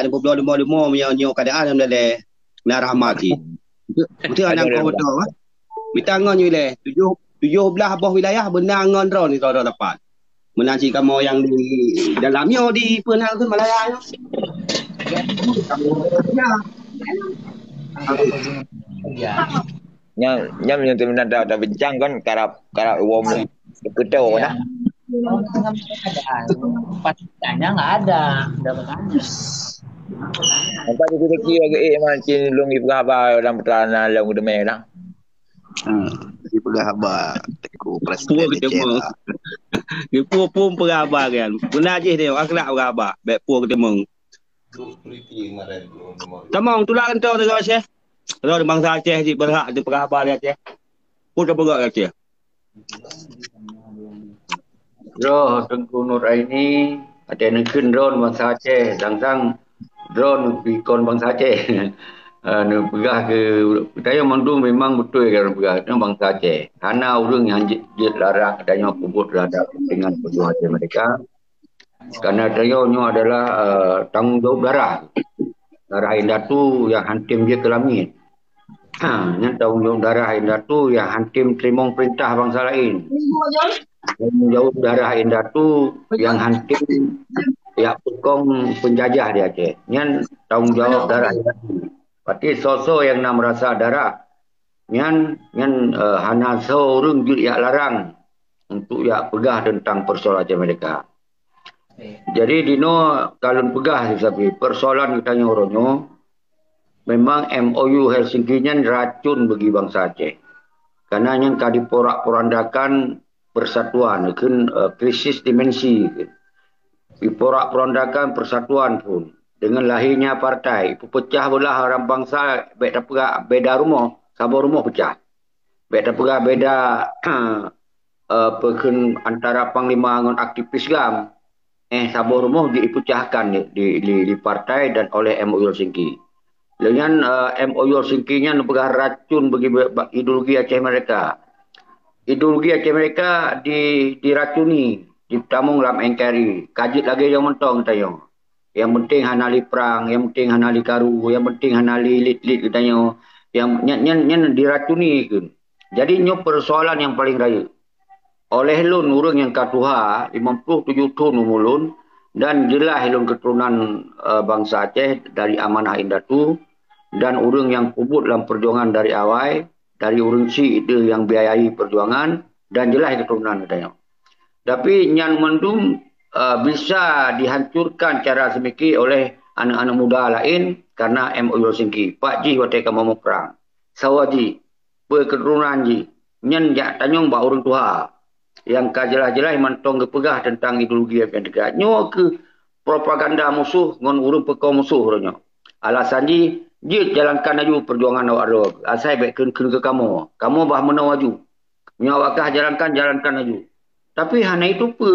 tak ada demo menyo keadaan dalam le na rahmati. Betul anak kau betul ah. Kita ngon le 17 bawah wilayah benar ngon drone ni tahu dapat. Menanci kamu yang di dalamnya di pernah ke Malaya. Nyam yang tu menanda dah bincang kan karap wom kedau nah. Pastinya nggak ada, udah bertanya. Apa tu kita kira ke macam long ibu khabar dalam pertahanan long demai dah. Ibu khabar teku Pua ketemu. Dia pun perabar kan. Benar je dia akhlak perabar. Baik pua ketemu. Tamang tulak kentau tu Aceh. Kalau bangsa Aceh di berhak di perabar dia Aceh. Pun dah berat Aceh. Roh Tengku Nur Aini ada nekin drone bangsa Aceh sang drone ikon bangsa Aceh. Nak pegah ke saya mandu memang betul kan pegah itu bangsa Aceh. Karena orang yang jit larang adanya kubur terhadap dengan perjuangan Aceh mereka. Karena saya adalah tanggungjawab darah Indatu yang hantim dia ke langit. Yang tanggungjawab darah Indatu yang hantim terima perintah bangsa lain. Tanggungjawab darah Indatu yang hantim ya pekong penjajah di Aceh. Yang tanggungjawab darah Indatu. Berarti sosok yang nak merasa darah yang hana seorang juga larang untuk ya pegah tentang persoalan Aceh mereka. Jadi dino kalau pegah tapi persoalan kita orangnya memang MOU Helsinki nya racun bagi bangsa Aceh. Karena yang kadi porak-porandakan persatuan kan krisis dimensi. Diporak-porandakan persatuan pun dengan lahirnya partai pecah belah orang bangsa beda rumah, sabar rumah pecah. Beda antara panglima dengan aktivis gam. Sabar rumah dipecahkan di partai dan oleh MOU Helsinki. Dengan MOU Helsinki-nya negara racun bagi ideologi Aceh mereka. Ideologi Aceh mereka diracuni, ditamung dalam NKRI. Kajit lagi yang mentong tanya. Yang penting hanali perang, yang penting hanali karu, yang penting hanali lit tanya. Yang diracuni kan. Jadi nyo persoalan yang paling raya. Oleh lun urang yang katuha 57 tahun umulun dan jelas lun keturunan bangsa Aceh dari amanah Indatu dan urang yang kubut dalam perjuangan dari awal dari urang si itu yang biayai perjuangan dan jelas keturunan katanya. Tapi nyan mendum bisa dihancurkan cara semiki oleh anak-anak muda lain karena MOU Helsinki. Pak Ji waktu kamu mau perang. Sawaji berketurunan Ji nyan jak tanyong ba urang tua yang kajelas-jelas mantong kepegah tentang ideologi yang dekat. Nyo ke propaganda musuh ngon urung pekau musuh ronyo. Alasan ji jalankan aju perjuangan awak ro. Asai baik ke kamu. Kamu bah menau aju. Nyo awakah jalankan aju. Tapi hana itu pe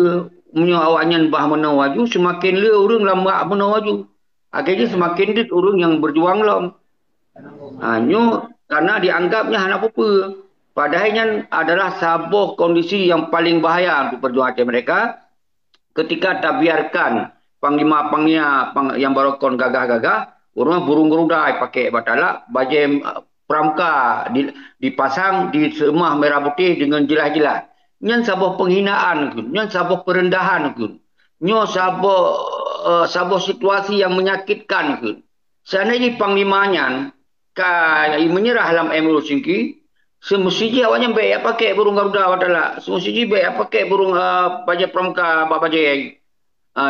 nyo awaknya bah menau aju semakin le urung lama menau aju. Akhirnya semakin dit urung yang berjuang lom. Nyo karena dianggapnya hana apa-apa. Padahalnya adalah sebuah kondisi yang paling bahaya untuk perjuangan Aceh mereka ketika tak biarkan panglima yang barokon gagah-gagah, orang burung gerudai pakai batala, baju pramka dipasang di semah merah putih dengan jelas-jelas. Nyan sebuah penghinaan, nyan sebuah perendahan, nyan sebuah situasi yang menyakitkan. Seandainya panglimanya menyerah dalam MOU Helsinki, semestinya awaknya baik pakai burung garuda watala. Semestinya baik pakai burung baja pramka baja yang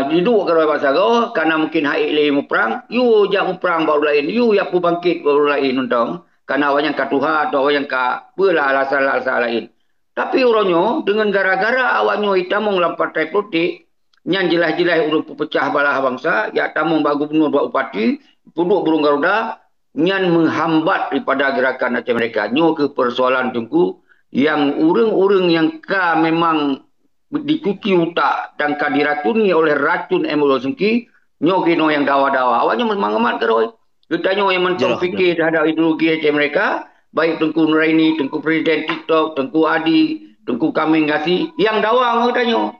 diduk kalau bahasa kau karena mungkin haik le mu perang, you jak mu perang baru lain, you ya pu bangkit baru lain untang. Karena awaknya ka tuha atau awaknya ka belah alasan lain. Tapi orangnya dengan gara-gara awaknya hitamong dalam partai politik, nyan jelas-jelas urung pecah balah bangsa, ya tamong ba gubernur ba upati, puduk burung garuda nyan menghambat daripada gerakan Aceh mereka. Nyo ke persoalan tunggu yang urang-urang yang memang dicuci utak dan diracuni oleh racun MOU Helsinki, nyo kino yang dawa-dawa. Awaknya memang amat keroi. Kita nyo yang mentong fikir terhadap ideologi Aceh mereka, baik Tengku Nuraini, Tengku Presiden TikTok, Tengku Adi, Tengku Kaming Gasi, yang dawa kita nyo.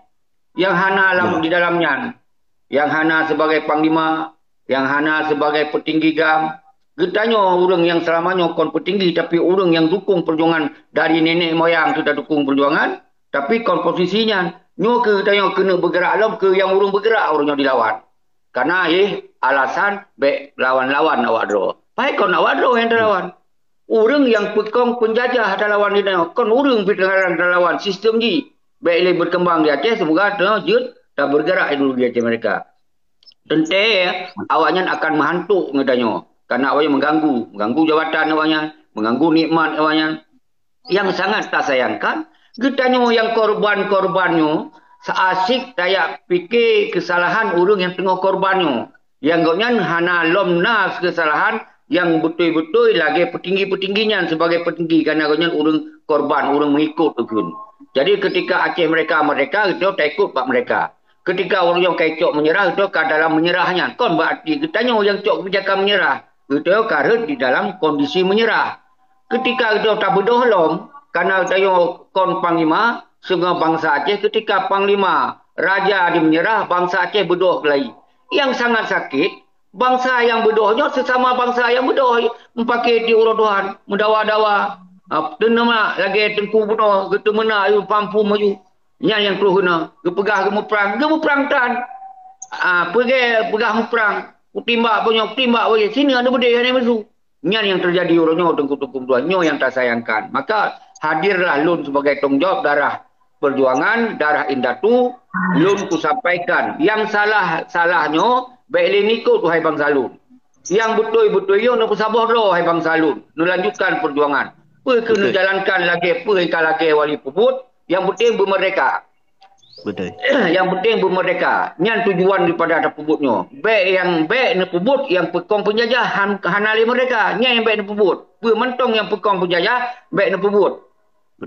Yang hana di dalamnya. Yang hana sebagai panglima yang hana sebagai petinggi gam. Getanya orang yang selamanya kon petinggi tapi orang yang dukung perjuangan dari nenek moyang sudah dukung perjuangan tapi kon posisinya nyo ke getanya kena bergerak alam ke yang orang bergerak orangnya dilawan. Karena alasan baik lawan-lawan awak dro. Baik kon awak dro yang terlawan. Orang yang pekong penjajah ada lawan dia. Kon orang pendengaran ada lawan sistem ni. Baik le berkembang di Aceh semoga jut dah bergerak dulu di Aceh mereka. Tentu awaknya akan menghantuk ngedanya. Karena awaknya mengganggu jawatan awaknya, mengganggu nikmat awaknya. Yang sangat tak sayangkan, getanya yang korban-korbannya seasik dayak fikir kesalahan orang yang tengah korbannya. Yang gaunya hana lomnas kesalahan yang betul-betul lagi petinggi-petingginya sebagai petinggi karena gaunya orang korban, orang mengikut tu. Jadi ketika Aceh mereka itu tak ikut pak mereka. Ketika orang yang kecok menyerah itu ke dalam menyerahnya. Kon berarti kitanya yang cok kebijakan menyerah. Itu karena di dalam kondisi menyerah. Ketika itu tak berdohlom karena tayo kon panglima semua bangsa Aceh ketika panglima raja di menyerah bangsa Aceh berdoh lagi. Yang sangat sakit bangsa yang berdohnya sesama bangsa yang berdoh mempakai di urodohan mendawa-dawa. Nama lagi tengku bunuh, gitu mana ayu pampu maju. Yang perlu guna, gepegah gemuperang tan. Pegah muperang, timbak punya sini ada berdeh yang masuk. Yang terjadi orangnya tengku-tengku dua, yang tak sayangkan. Maka hadirlah Lun sebagai tanggungjawab darah perjuangan, darah Indatu. Lun ku sampaikan, yang salahnya baik ikut tuhai bangsa Lun. Yang betul-betul yo nak sabar dah hai bangsa Lun. Melanjutkan perjuangan. Kena jalankan lagi lagi wali pebut yang penting bermerdeka. Betul. Yang penting bermerdeka. Yang tujuan daripada ada pebutnya. Baik yang baik ni pebut yang pekong penjajah hanali mereka. Yang baik ni pebut. Mentong yang pekong penjajah baik ni pebut.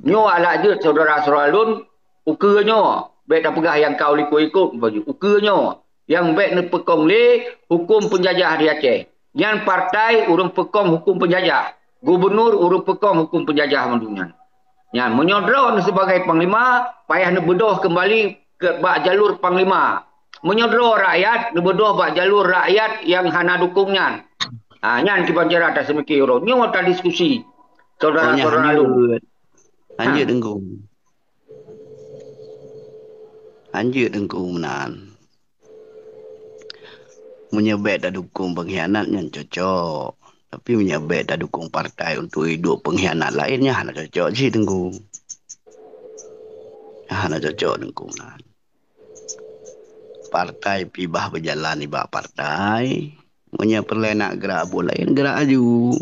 Nyo alak je saudara-saudara Lun ukanya baik tak pegah yang kau ikut baju. Ukanya yang baik ni pekong le hukum penjajah di Aceh. Yang partai urang pekong hukum penjajah. Gubernur urut pekong hukum penjajah mendunia. Ya, menyodron sebagai panglima, payah nak bedoh kembali ke bak jalur panglima. Menyodron rakyat, nak bedoh bak jalur rakyat yang hana dukungnya. Nyan kibanjara atas semiki orang. Ni ada diskusi. Saudara-saudara lalu. Anjir dengkung. Anjir dengkung menan. Menyebut dah dukung pengkhianat yang cocok. Tapi menyebut dah dukung partai untuk hidup pengkhianat lainnya hana cocok je tengku. Hana cocok tengku. Partai pibah berjalan ibak partai. Punya perlu nak gerak bola lain gerak aju.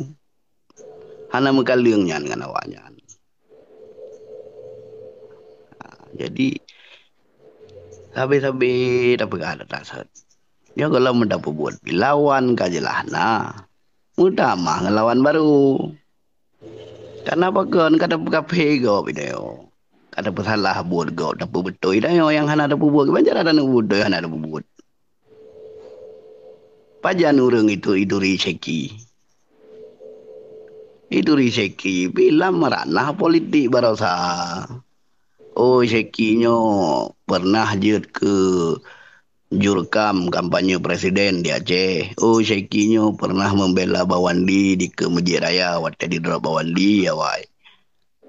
Hana mekalungnya dengan awaknya. Jadi habis-habis dah pegang ada tasat. Ya kalau mendapat buat pilawan kajelah nah. Mudah mah ngelawan baru. Karena bagian kada kafe go video. Kada bersalah buat go dapat betul dah yang hana ada buat banjar ada nak buat hana ada buat. Pajan urang itu iduri seki. Iduri seki bila meranah politik barosa. Oh sekinya pernah jut ke jurkam kampanye presiden di Aceh. Oh Syekinya pernah membela Bawandi di ke Masjid Raya waktu di drop Bawandi awai.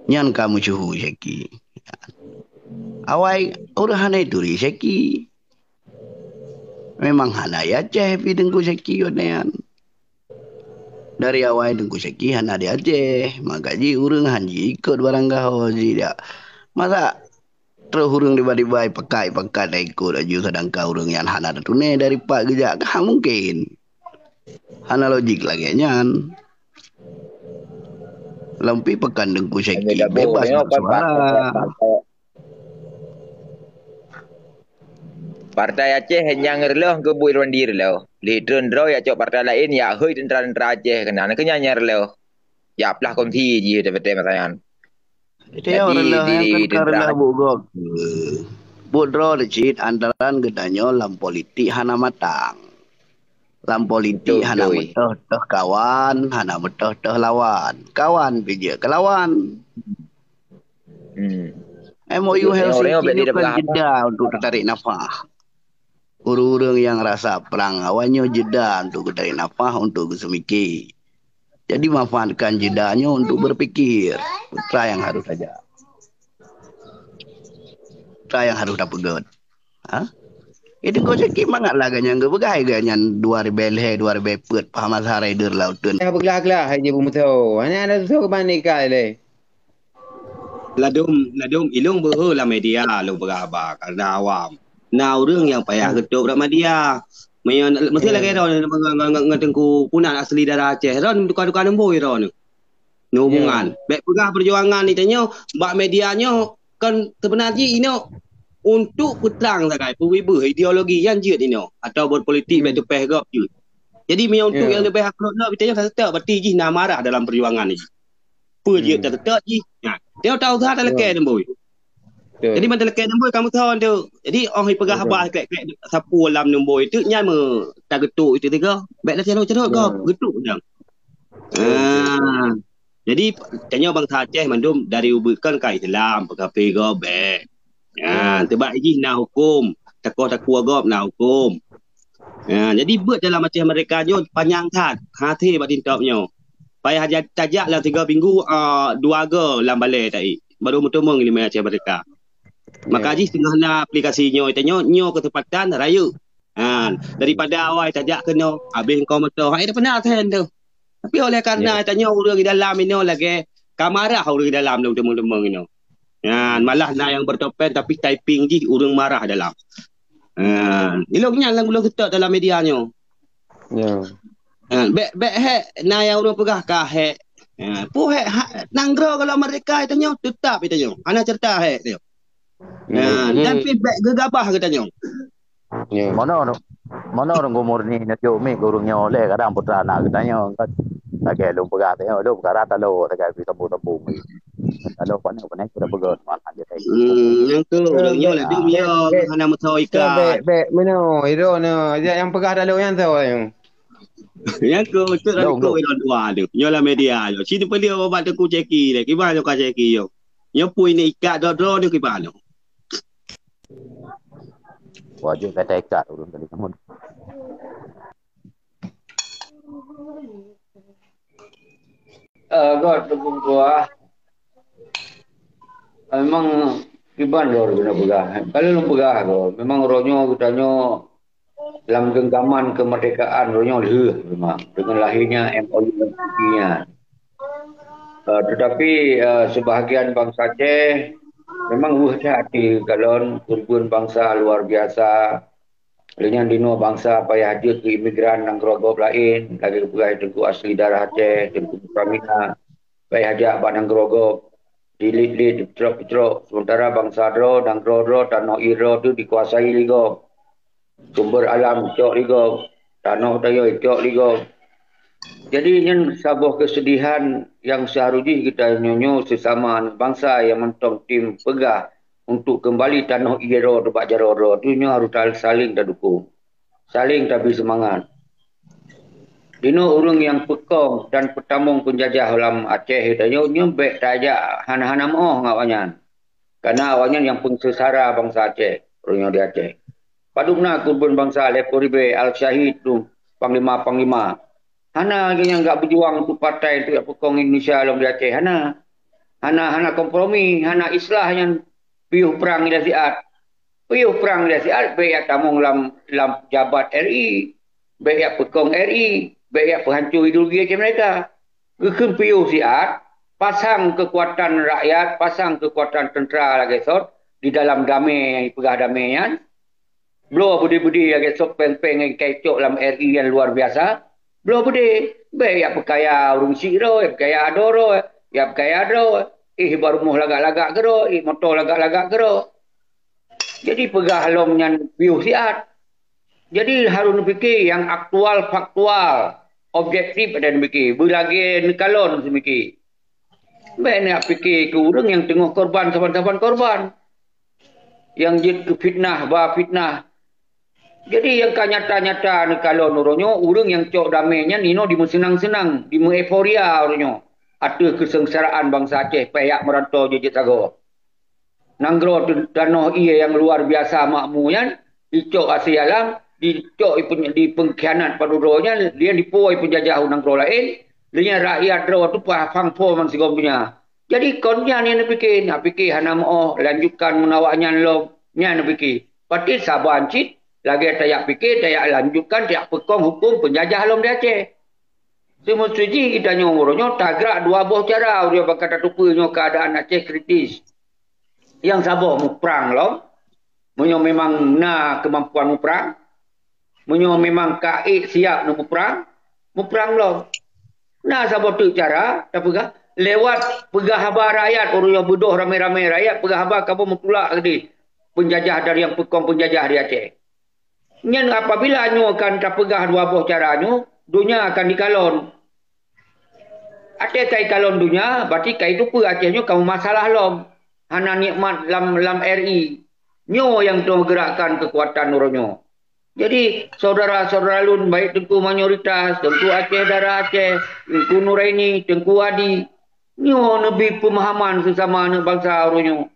Nyan kamu cuhu Syeki. Awai orang hana itu ri Syeki. Memang hana ya Aceh pi dengku Syeki yonean. Dari awai dengku Syeki hana di Aceh. Makaji urang hanji ikut barang gaho dia. Masa terus urang tiba-tiba pakai dah ikut aja sedangkan urang yang hana ada tunai dari pak gejak kah mungkin. Hana logik lagi nyan. Lampi pekan dengku Syeki bebas suara. Partai Aceh hanya ngerloh ke bui rondir loh. Lidron draw ya cok partai lain ya hui tentara Aceh kena nak nyanyi loh. Ya pelah konti je dapat pertanyaan. Itu yang orang yang karena bugok. Budro decit antaran gedanya lam politik hana matang. Lam politik hana metah kawan, hana metah lawan. Kawan pija kelawan. MOU Helsinki itu kan jeda untuk tertarik nafas. Orang-orang yang rasa perang awalnya jeda untuk dari nafas untuk semiki. Jadi manfaatkan jedanya untuk berpikir. Putra yang harus saja. Putra yang harus dapat god. Itu kau cakap mangat lah ganyan ke begai ganyan 2000 put paham asal rider lautun. Ya bergelah-gelah aja bumutau. Hanya ada tu ke bandika le. Ladum ilung lah media lu beraba karena awam. Nah orang yang payah ketuk dak media. Mesti lagi ron ngetengku punan asli darah Aceh. Ron duka-duka nemboi ron. Hubungan. Baik pegah perjuangan ni tanya bak medianya kan sebenarnya ini untuk peterang sakai pewibu ideologi yang jut ini atau berpolitik baik tepeh gap jut. Jadi untuk yang lebih akhlak nak bertanya tak berarti ji nak marah dalam perjuangan ni. Perjut tak ji. Dia tahu tak lekai nemboi. Jadi mana lekai nemboi kamu tahu tu. Jadi orang pegah abah klek-klek sapu dalam nemboi tu nyai me tak getuk itu tiga. Baik dah cerut-cerut kau getuk jang. Jadi tanya bangsa Aceh mandum dari ubukan ke Islam pekapi gobek. Sebab ini nak hukum. Takuh-takuh gop nak hukum. Jadi buat dalam Aceh mereka nyo panjang kat. Hati batin topnya. Payah tajak lah 3 minggu 2 ga dalam balai tadi. Baru mutumeng lima Aceh mereka. Maka ji setengah na aplikasi nyo tanya nyo ketepatan raya. Daripada awal tajak kena habis kau motor. Hai dah pernah sen tu. Tapi oleh kerana tanya orang di dalam ini lagi kamarah orang di dalam tu teman-teman ini. Malah nak yang bertopeng tapi typing je orang marah dalam. Eloknya lang belum ketak dalam medianya. Baik hek nak yang orang pegah ka hek. Pu hek nanggro kalau mereka tanya tetap tanya. Ana cerita hek tu. Dan feedback gegabah katanya. Mana orang umur ni nak jom gurungnya oleh kadang putra nak katanya lagi lu pegat ya lu perkara tahu tak bisa tabu kalau panik sudah pegat mana dia yang tu orangnya lah dia hana mutau ikan baik mana itu yang pegat tahu yang tahu yang tu betul lah tu dua tu nyola media yo sini peli babat ku ceki le gimana kau ceki yo yo pui ni ikat dodro ni gimana wajib kata ikat urang kali kamu God dukung gua. Memang iban lor guna pegah. Kalau lu pegah go, memang ronyo katanya dalam genggaman kemerdekaan ronyo memang dengan lahirnya MOU nya. Tetapi sebahagian bangsa Aceh memang hati kalau kurban bangsa luar biasa. Dengan dino bangsa payah hadir ke imigran nang gerogop lain lagi pegawai tengku asli darah Aceh tengku Pramina payah hajak banang gerogop dilit-lit dipetrok sementara bangsa Dro dan Dro tanah Iro tu dikuasai ligo sumber alam cok ligo tanah tayo cok ligo jadi ini sebuah kesedihan yang seharusnya kita nyonyo sesama bangsa yang mentong tim pegah untuk kembali tanah Iro tempat Jaroro tu harus saling dan dukung. Saling tapi semangat. Dino orang yang pekong dan petamong penjajah dalam Aceh itu nyembek tajak hana-hana moh ngawanya. Karena awalnya yang pengsesara bangsa Aceh, orang di Aceh. Padumna kurban bangsa Lekoribe Al-Syahid tu panglima-panglima. Hana yang enggak berjuang untuk partai itu yang pekong Indonesia dalam di Aceh. Hana kompromi, hana islah yang piuh perang Ilasiat. Piuh perang Ilasiat, baik yang tamung dalam jabat RI, baik yang pekong RI, baik yang penghancur ideologi Aceh mereka. Kekun piuh siat, pasang kekuatan rakyat, pasang kekuatan tentera lagi sot, di dalam damai, pegah damaian. Belum budi-budi lagi sot, peng-peng yang kecok dalam RI yang luar biasa. Belum budi, baik yang perkaya urung siro, yang perkaya adoro, yang perkaya adoro. Baru muh lagak-lagak gero, motor lagak-lagak gero. Jadi pegah long yang piuh siat. Jadi harus fikir yang aktual, faktual, objektif ada fikir. Berlagi nekalon semiki. Baik nak fikir ke orang yang tengah korban, saban-saban korban. Yang jid ke fitnah, fitnah. Jadi yang nyata-nyata nekalon orangnya, orang yang cok damainya, nino di senang-senang, di euforia orangnya. Ada kesengsaraan bangsa Aceh pihak merantau jejit sago. Nanggro tanah ia yang luar biasa makmunya Icok asialang, dicok di pengkhianat paduronya, dia dipuai penjajah unang kro lain, dia rakyat ro tu fang po man sigom punya. Jadi konnya ni nak fikir hana mau lanjutkan menawaknya lo, nya nak fikir. Pati saban cit, lagi tayak fikir, tayak lanjutkan, tayak pekong hukum penjajah lom dia Aceh. Semua suji kita nyoronyo tagrak dua buah cara dia berkata tupanya keadaan Aceh kritis. Yang sabah mu perang lom. Menyo memang na kemampuan mu perang. Menyo memang kaik siap nak mu perang lom. Nah sabah tu cara tapi kah lewat pegah habar rakyat orang yang bodoh ramai-ramai rakyat pegah habar kamu mutulak di penjajah dari yang pekong penjajah di Aceh. Nyen apabila nyu akan terpegah dua buah caranya, dunia akan dikalon. Aceh kai kalon dunia, berarti kai tu apa Acehnya kamu masalah lom. Hana nikmat lam RI. Nyo yang tu gerakkan kekuatan orangnya. Jadi saudara-saudara lun baik Tengku mayoritas, Tengku Aceh darah Aceh, Tengku Nuraini, Tengku Adi, nyo lebih pemahaman sesama anak bangsa orangnya.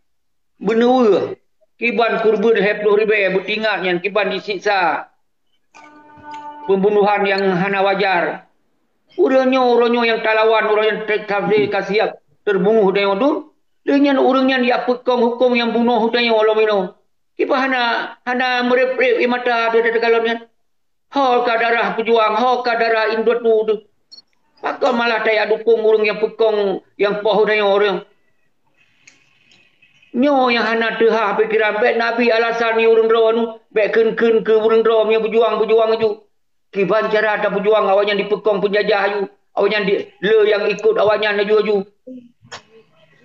Benar. Kiban kurban hepdoh ribe bertingat yang kiban disiksa. Pembunuhan yang hana wajar. Orangnya yang talawan, orang yang tafsir kasiap terbunuh dengan tu. Dengan orangnya dia pekong hukum yang bunuh hutanya walau minum. Kipa hana merep-rep mata ada kalonnya. Hal darah pejuang, hal darah indut tu. Maka malah saya dukung orang yang pekong yang poh hutanya orang. Nyo yang hana tehah pikiran baik Nabi alasan ni urang raw nu baik ken ke urang raw punya berjuang ju. Kiban cara ada berjuang awaknya dipekong penjajah ju. Awaknya le yang ikut awaknya ju.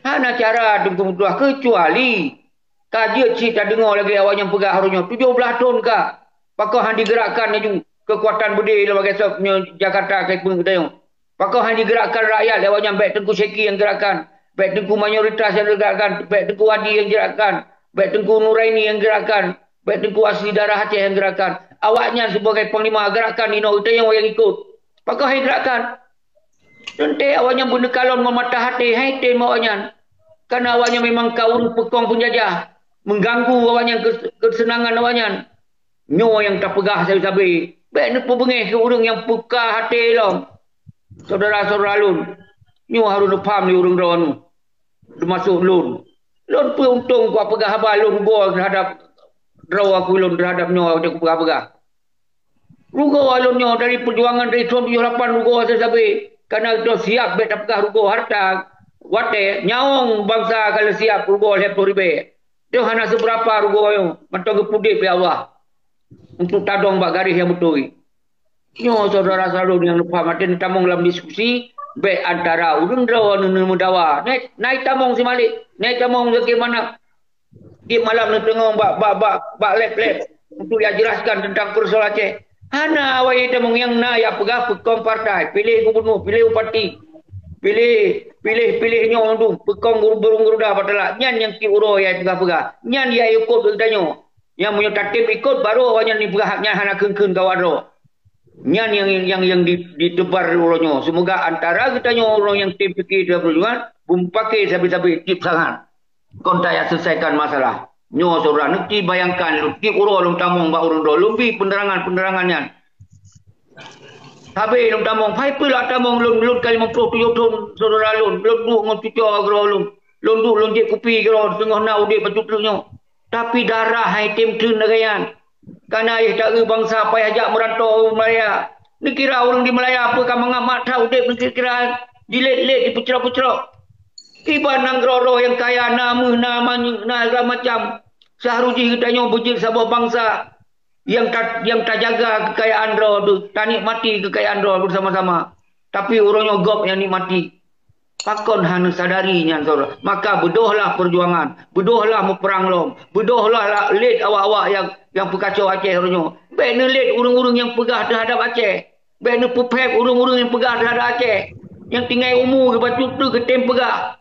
Hana cara tunggu mudah kecuali kadia cerita dengar lagi awaknya pegah harunya 17 tahun ka. Pakau han digerakkan ju kekuatan budi sebagai sebabnya Jakarta kai pun kita. Pakau han digerakkan rakyat awaknya baik Tengku Seki yang gerakkan. Baik Tengku mayoritas yang gerakkan, baik Tengku Adi yang gerakkan, baik Tengku Nuraini yang gerakkan, baik Tengku Asli Darah Aceh yang gerakkan. Awaknya sebagai panglima gerakkan ini itu yang ikut. Pakau hai gerakkan. Nanti awaknya benda kalon memata hati, hai tem awaknya. Karena awaknya memang kaum pekong penjajah, mengganggu awaknya kesenangan awaknya. Nyo yang tak pegah sabi-sabi. Baik ni pebengih ke orang yang peka hati long. Saudara-saudara lun. Nyo harus faham ni orang rawan. Termasuk lun. Lun pun untung ku pegah habar lun rugo terhadap raw aku lun terhadap nyo aku pegah-pegah. Rugo lun nyo dari perjuangan dari tahun 78 rugo sabi. Karena itu siap bet pegah rugo harta wate nyaung bangsa kalau siap rugo lep ribe. Dia hana seberapa rugo yo mantong kepudip ya Allah. Untuk tadong bak garis yang betul. Nyo saudara-saudara yang lupa mati tamong dalam diskusi be antara urang raw nu mudawa naik tamong si Malik naik tamong ke mana di malam ni tengok bak lep untuk dia jelaskan tentang persoalan Aceh hana awai tamong yang na ya pegah pekong partai pilih gubernur pilih bupati pilih nyo tu pekong guru dah padahal nyan yang ki uro ya pegah nyan dia ikut danyo yang punya tatib ikut baru awaknya ni pegahnya hana keun kawan ro. Nyan yang ditebar orangnya. Semoga antara kita orang yang tim fikir dan perjuangan bumpake sabi-sabi tip sangat. Kontak yang selesaikan masalah. Nyo saudara nanti bayangkan tip orang tamong ba orang do lebih penerangannya. Habis lum tamong pai pula tamong lun kali 57 tahun saudara lun ngocuco agro lun dik kopi agro tengah nau dik patutnya. Tapi darah hai tim tun nagayan. Karena tak bangsa payah ajak merantau Malaya. Ni kira orang di Malaya apa kan mengamat tahu dia kira dilet-let dipucrok-pucrok. Iban nang roro yang kaya nama macam Sahruji katanya bujil sebuah bangsa yang tak jaga kekayaan ro tu, tak nikmati kekayaan ro bersama-sama. Tapi orangnya gop yang nikmati. Pakon hanu sadarinya saudara. Maka bedohlah perjuangan, bedohlah meperang lom, bedohlah led awak-awak yang pekacau Aceh orangnya. Baiknya led urung-urung yang pegah terhadap Aceh. Baiknya pepep urung-urung yang pegah terhadap Aceh. Yang tinggal umur ke batu tu ke tem pegah.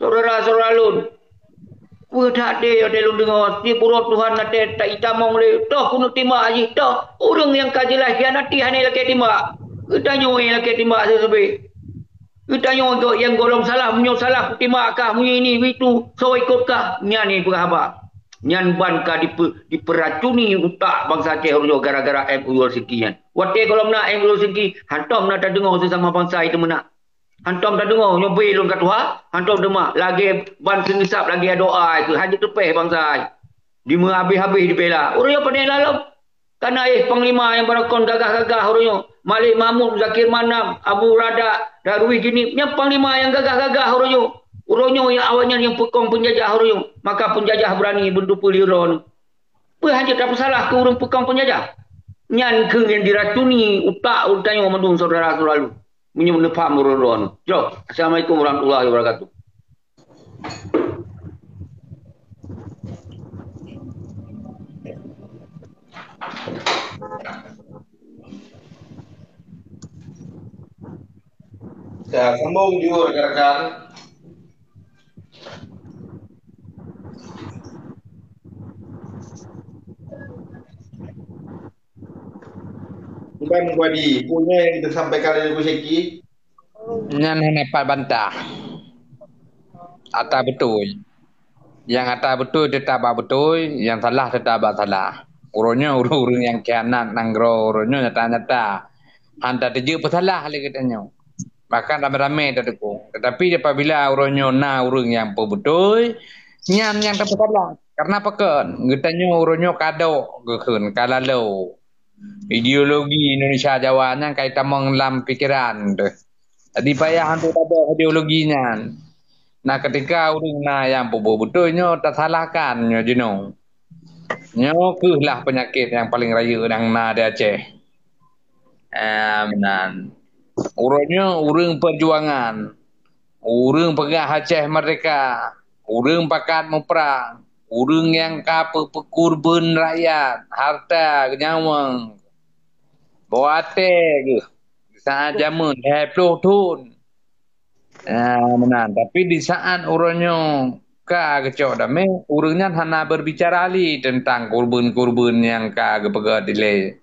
Saudara-saudara lun. Tak ada lun dengar. Si purut Tuhan ada tak itamong le. Toh kuno timbak haji. Toh urung yang kajilah hianati hanya laki timbak. Kita nyoy laki timbak sesuai. Kita nyoy yang golong salah, munyo salah timbak kah, munyo ini itu so ikutkah? Nya ni pegah apa? Nyan banka diperacuni utak bangsa Aceh Hurjo gara-gara MOU Helsinki nyan. Wate kalau nak MOU Helsinki, hantom nak tak dengar sesama bangsa itu menak. Hantom tak dengar nyobai lon kat Tuhan, hantom demak lagi ban senisap lagi doa itu haji tepeh bangsa. Di habis-habis dibela. Urang pandai lalam. Karena panglima yang berakon gagah-gagah urang. Malik Mahmud, Zakir Manam, Abu Rada, Darwi gini, nya panglima yang gagah-gagah urang. Urang yang awalnya yang pekong penjajah urang. Maka penjajah berani bendupu liron. Apa hanya tak salah ke urang pekong penjajah. Nyan ke yang diracuni utak utanya mendung saudara selalu. Menyembah faham urang. Jo, Assalamualaikum warahmatullahi wabarakatuh. Ya, sambung juga rekan-rekan. Bukan Wadi, punya yang kita sampaikan dari Bu Syeki. Nyan henepat bantah. Ata betul. Yang ata betul tetap betul, yang salah tetap salah. Urutnya urut yang kianat nanggro, urutnya nyata-nyata. Hanta teje pesalah lagi katanya. Bahkan ramai-ramai tak dukung. Tetapi apabila urutnya urut yang betul, nyan yang tak pesalah. Karena apa kan? Katanya urutnya kado gekun kalalau. Ideologi Indonesia Jawa yang kaitan mengelam pikiran tu. Jadi payah hantu ada ideologinya. Nah ketika orang yang betul-betulnya tak salahkan nyo jino. Nyo lah penyakit yang paling raya yang di Aceh. Menan. Urangnya urang perjuangan. Urang pegah Aceh merdeka. Urang pakat memperang. Urang yang kapa pekurban rakyat, harta, nyawang. Buate ke. Saat zaman 20 tahun. Menan. Tapi di saat urangnya kecok damai, urangnya hana berbicara ali tentang kurban-kurban yang kagak delay.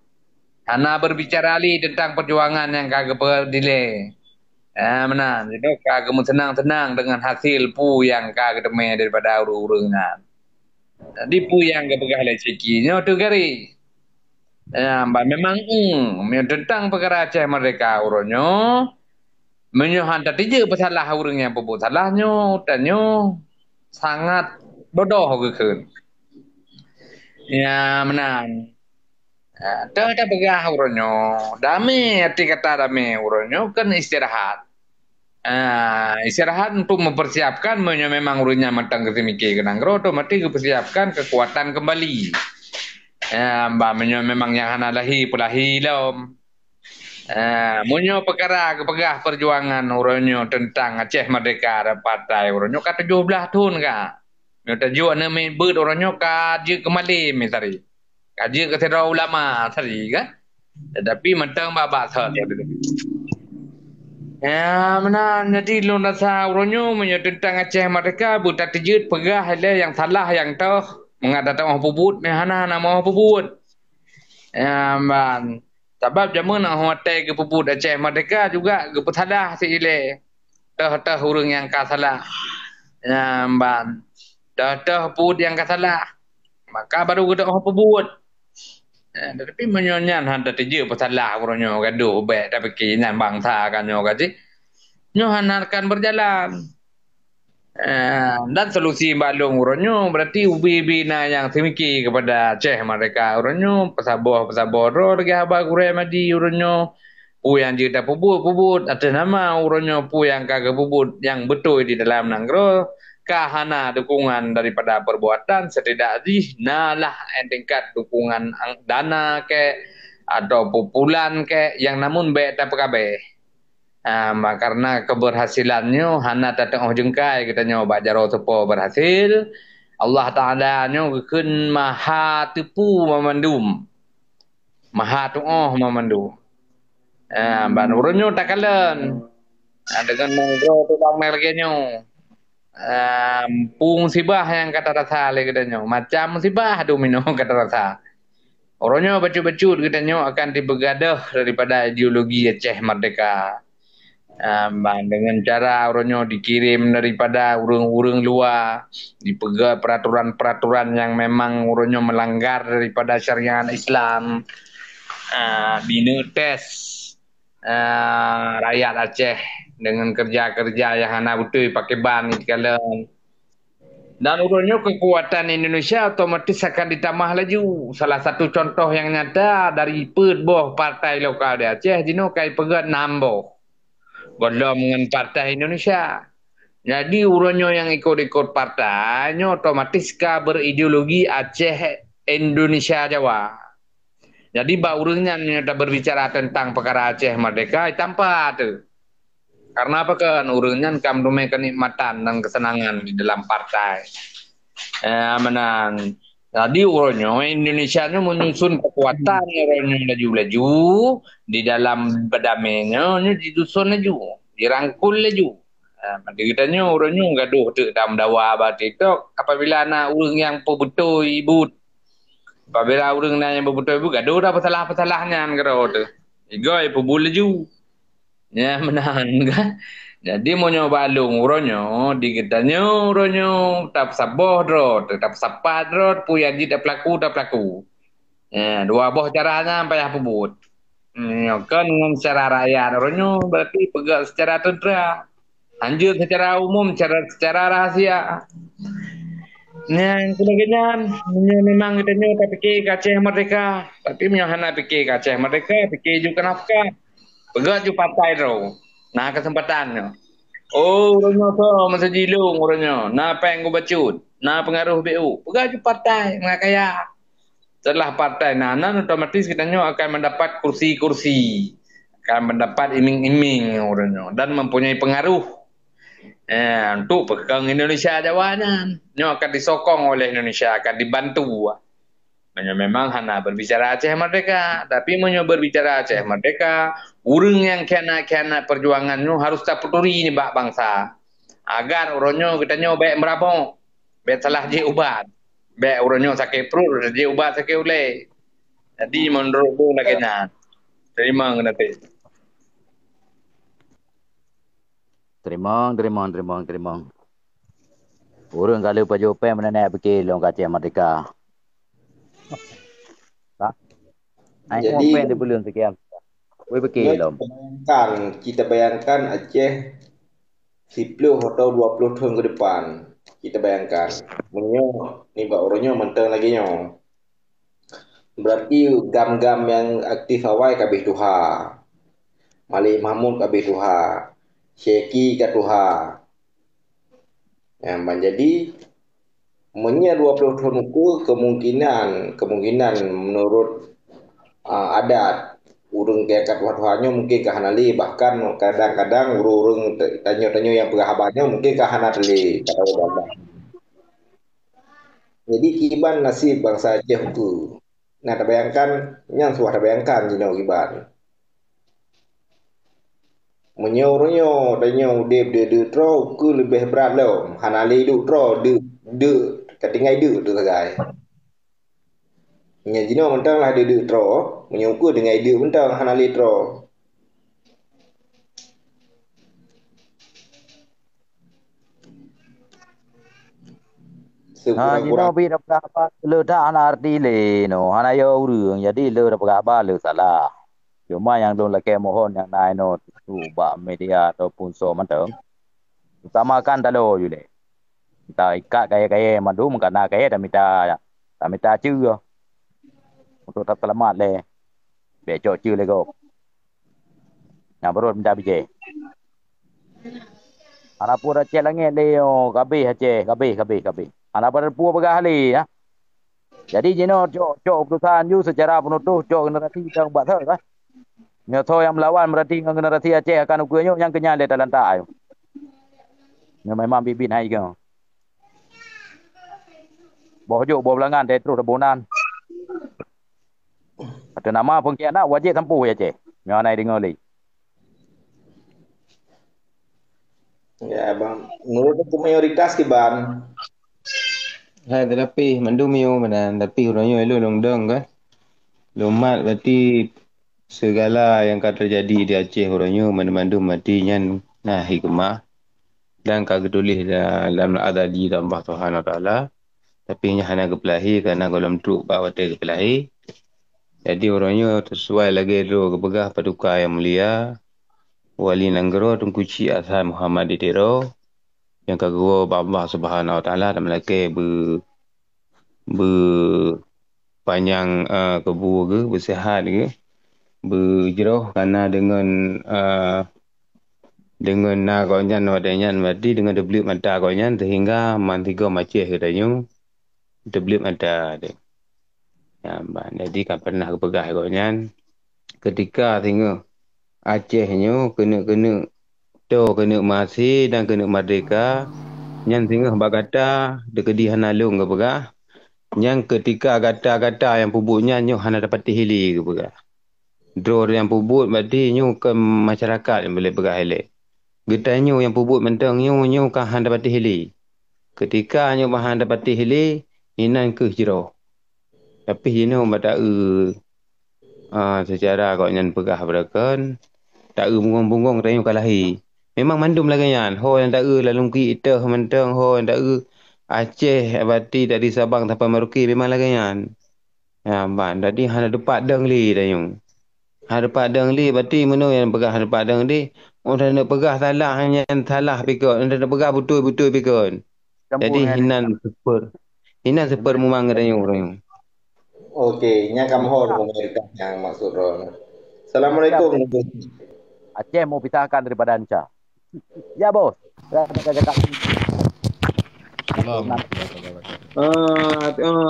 Hana berbicara ali tentang perjuangan yang kagak delay. Menan. Jadi kagak senang-senang dengan hasil pu yang kagak demai daripada urang-urangnya. Jadi pu yang kagak lecikinya tu gari. Memang tentang perkara Aceh merdeka urangnya menyohan tadi pesalah urangnya pebut salahnya tanyo sangat bodoh gekun. Ya menan. Tak begah urangnya. Damai arti kata damai urangnya kan istirahat. Istirahat untuk mempersiapkan memang urangnya matang kesemiki kenangro otomatis mempersiapkan kekuatan kembali. Memang yang hana lahi pelahi lom. Munyo perkara kepegah perjuangan urangnya tentang Aceh merdeka dan partai urangnya ka 17 tahun ka. Nyo tajuk na main bird urangnya ka je ke Malim tadi. Ka je ke Sedara Ulama tadi kan. Tetapi mentang babak thot. Menan jadi lon rasa urangnya menyo tentang Aceh merdeka buta tejut pegah ada yang salah yang toh mengadata orang pubut hana mau pubut. Sebab zaman nak hotel ke puput Aceh merdeka juga ke pesalah si ile. Dah urang yang ka salah. Dah puput yang ka salah. Maka baru kita orang puput. Tetapi menyonyan handa teje pesalah urangnya gaduh baik tapi kinyan bangsa kan nyo gaji. Nyo hanarkan berjalan. Dan solusi balung urangnya berarti ubi bina yang semiki kepada Aceh mereka urangnya pesaboh ro lagi haba kurai madi urangnya pu yang jita pubut atas nama urangnya pu yang kagak pubut yang betul di dalam nanggro kahana dukungan daripada perbuatan setidaknya nalah tingkat dukungan dana ke atau populan ke yang namun baik tak pekabe. Karena keberhasilannya hana tatang jengkai kita nyoba jaro sepo berhasil Allah Ta'ala nyo kun maha tipu memandum maha tuoh memandu ban urunyo takalan dengan mangro tudang mergenyo pung sibah yang kata rasa le kita nyo macam sibah domino kata rasa urunyo bacut-bacut kita nyo akan dibegadah daripada ideologi Aceh merdeka. Dengan cara orangnya dikirim daripada urang-urang luar, dipegang peraturan-peraturan yang memang orangnya melanggar daripada syariat Islam, dinetes rakyat Aceh dengan kerja-kerja yang hana betul pakai ban kalian. Dan urutnya kekuatan Indonesia otomatis akan ditambah laju. Salah satu contoh yang nyata dari boh partai lokal di Aceh, dino kai pegat nambo. Golong dengan partai Indonesia. Jadi urutnya yang ikut-ikut partainya otomatis berideologi Aceh Indonesia Jawa. Jadi urutnya dah berbicara tentang perkara Aceh Merdeka tanpa tu. Karena apa kan urutnya kamdume kenikmatan dan kesenangan di dalam partai. Menang. Jadi urutnya Indonesia ni menyusun kekuatan urutnya laju-laju di dalam berdamainya disusun laju, dirangkul laju. Katanya urutnya gaduh tu dalam dakwah batik apabila anak urang yang betul ibu. Apabila urang yang betul ibu gaduh dah pesalah-pesalahnya kira tu. Igai pebul laju. Ya menang kan. Jadi mau nyoba balung uronyo dikitanya uronyo tak saboh drot, tak sapat drot puyan ji tak pelaku. Dua boh caranya payah pebut. Kan dengan secara rakyat uronyo berarti pegang secara tentera. Anjur secara umum, secara rahasia. Yang sebagainya, memang kita tak fikir Aceh Merdeka, tapi hanya fikir Aceh Merdeka, fikir juga nafkah. Pegat ju partai tu. Nah kesempatannya. Oh, orangnya tu masa jilung orangnya. Nah peng ku bacut. Nah pengaruh BU. Pegat ju partai nak kaya. Setelah partai nanan otomatis kita akan mendapat kursi-kursi. Akan mendapat iming-iming orangnya dan mempunyai pengaruh. Untuk pegang Indonesia Jawanya. Nyo akan disokong oleh Indonesia, akan dibantu. Memang hana berbicara Aceh Merdeka, tapi berbicara Aceh Merdeka, urang yang kena perjuangannya harus tak peduli ni bak bangsa. Agar orangnya katanya baik merabok, baik salah je ubat, baik orangnya sakit perut, je ubat sakit ulai. Jadi menurut tu lagi nak. Terima nanti. Terima. Urang kalau pajopen mana nak fikir long Aceh Merdeka. Jadi Jadi belum sekian. kita bayangkan Aceh 10 atau 20 tahun ke depan. Kita bayangkan. Ni bak orangnya mentang lagi nyo. Berarti gam-gam yang aktif awal kabeh Tuha. Malik Mahmud kabeh Tuha. Syeki kat Tuha. Yang menjadi 20 tahun itu kemungkinan menurut adat urung kat Tuhannya mungkin ke hanali, bahkan kadang-kadang urung tanya-tanya yang perahabannya mungkin ke hanali kata orang. Jadi kiban nasib bangsa Aceh itu. Nah, terbayangkan yang sudah terbayangkan jino kiban. Menyornya tanya udip de tro ke lebih berat lo. Hanali du tro de ketinggai de tu sagai. Nya jino mentang lah de tro, menyuku dengan de mentang hanali tro. Jino bi berapa le dah ana arti le no. Hana yo urang jadi le berapa le salah. Cuma yang dong laki mohon yang naik no tu bak media ataupun so manteng. Utamakan talo yule. Kita ikat kaya-kaya madu mengkana kaya dah minta cư untuk tak selamat le. Becok cư le go. Yang baru minta bije. Anak pura Aceh langit le yo kabeh Aceh kabeh. Anak pada pura begah le ya. Jadi jino cok keputusan you secara penutup cok generasi yang buat thơ kan. Nyoto yang melawan berarti generasi Aceh akan ukurannya yang kenyal le dalam tak ayo. Memang bibin hai ke. Bohjuk belangan dia terus rebonan. Ada nama pengkhianat wajib tempuh ya Aceh. Yang naik dengar li. Ya bang, menurut aku mayoritas kiban. Hai tetapi mandum yo mana tapi orangnya elu long dong kan. Lomat berarti segala yang akan terjadi di Aceh orangnya mandu-mandu matinya nah hikmah dan kagedulih dalam adadi dan Allah Subhanahu Wa Taala tapi hanya kepelahi kerana golem truk bawa te kepelahi jadi orangnya sesuai lagi do kepegah paduka yang mulia wali nanggero tungkuci asal Muhammad ditero yang kagua Allah Subhanahu Wa Taala dan melake panjang kebu ke bersihat ke berjeroh kerana dengan nagonyan wadanyan berarti dengan deblik mata gonyan sehingga mantigo maceh katanya deblik mata dia. Ya, jadi kan pernah kepegah gonyan ketika tengok Acehnya kena masih dan kena merdeka yang tengok bagata dekedi hanalung kepegah yang ketika gata-gata yang pubuknya nyo hana dapat dihili kepegah. Draw yang pubut berarti nyo ke masyarakat yang boleh pegah elek. Getanya yang pubut mentang nyo kan han dapat dihili. Ketika nyo bahan dapat dihili inan ke jero. Tapi nyo bata secara kau nyan pegah berakan tak bungong-bungong tayo kalahi. Memang mandum lagi yan. Ho yang tak lalung ki itah mentang ho yang tak Aceh berarti dari Sabang sampai Merauke memang lagi yan. Ya ban jadi han depat deng li tayo. Han depat deng li berarti meno yang pegah han depat deng li. Orang nak pegah salah hanya salah pikir. Orang nak pegah betul-betul pikir. Jadi hinan super memang tayo orang. Okey, nya kamu Amerika yang maksud Ron. Assalamualaikum. Aceh mau pisahkan daripada Anca. Ya bos.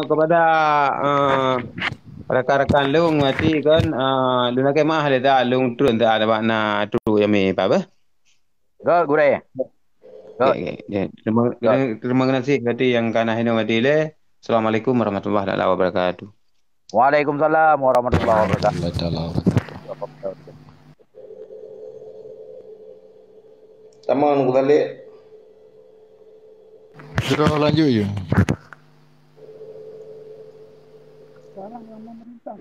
Kepada rekan-rekan lung mati kan lu nak mah le dah lung turun dah ada makna tu yang me apa? Gure. Terima kasih berarti yang kana hino mati le. Assalamualaikum warahmatullahi wabarakatuh. Waalaikumsalam warahmatullahi wabarakatuh. Sama nunggu balik. Sudah lanjut je.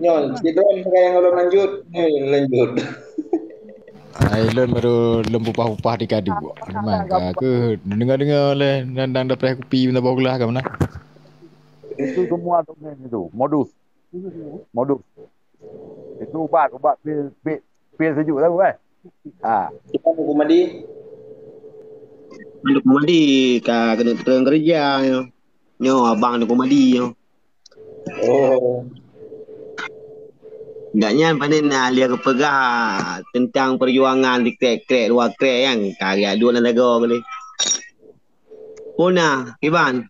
Nyon, kita yang belum lanjut. Lanjut. Island baru lempupah-upah di kadu. Memang ke dengar-dengar le nandang dapat kopi minta bawa gelas ke mana? Itu semua itu modus. Itu ubat pil sejuk lah kan. Kita mau kumadi. Manduk kumadi kena kerja nyo abang nak kumadi nyo. Oh. Agaknya panen alia kepegah tentang perjuangan di krek luar krek kan. Karya dua negara boleh. Puna, Iban.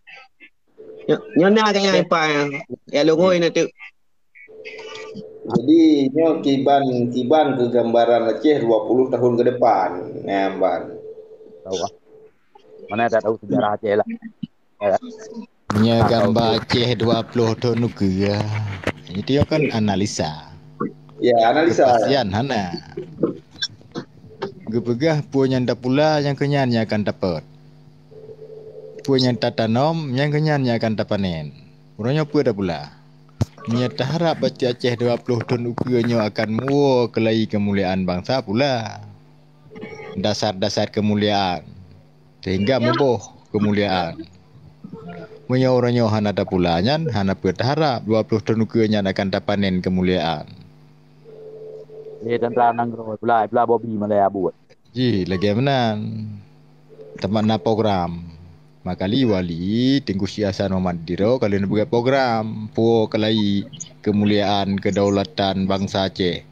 Nyona kaya apa ya lungoi nak tu. Jadi nyo kiban ke gambaran Aceh 20 tahun ke depan. Namban. Tahu ah. Mana ada tahu sejarah Aceh lah. Punya gambar Aceh 20 tahun ke ya. Itu kan analisa. Ya, analisa. Kepastian hana. Gepegah punya ndak pula yang kenyannya akan dapat. Punya tatanom yang kenyannya akan dapanen. Orangnya apa dah pula. Menyata harap baca Aceh 20 tahun ukurnya akan muo kelai kemuliaan bangsa pula. Dasar-dasar kemuliaan. Sehingga mubuh kemuliaan. Punya orangnya hana ada pula nyan, hana berharap 20 tahun ukurnya akan dapanen kemuliaan. Dan nanggro pula Bobby Malaya buat. Ji, lagi menan. Teman na program. Makali wali tengku siasa nomad diro kalian buat program po kelai kemuliaan kedaulatan bangsa Aceh.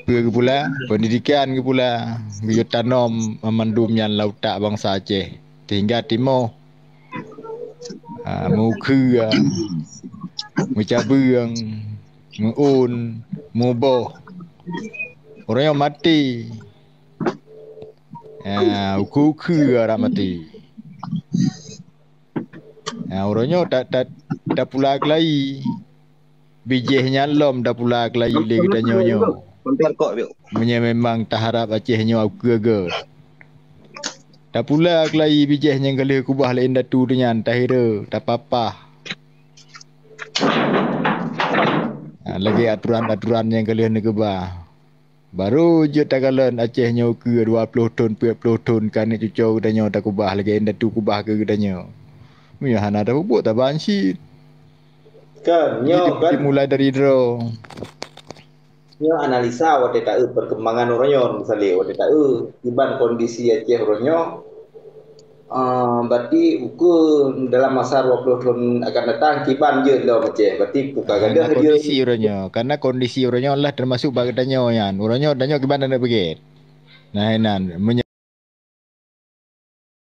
Pula pendidikan ke pula biyo tanom memandumnya lautak bangsa Aceh sehingga timo muka mucabeung muun muboh orang yang mati uku orang mati orangnya tak pula kelai bijihnya lom tak pula kelai le kita nyonyo memang tak harap Acehnya uku tak pula kelai bijihnya kali kubah lain datu dengan tahira tak apa-apa Lagi aturan-aturan yang kalian nak bah. Baru je tagalan Aceh nyo ke 20 ton 40 ton kan ni cucau danyo tak kubah lagi enda tu kubah ke danyo. Ya hana ada buat tak bansi. Kan nyo kan Dimulai dari draw. nyo analisa wate tak perkembangan orangnya misalnya wate tak iban kondisi Aceh orangnya berarti ukur dalam masa 20 tahun akan datang kiban je dah Aceh berarti bukan ada kondisi orangnya karena kondisi orangnya lah termasuk bagadanya yan orangnya danyo kiban nak pergi nah enan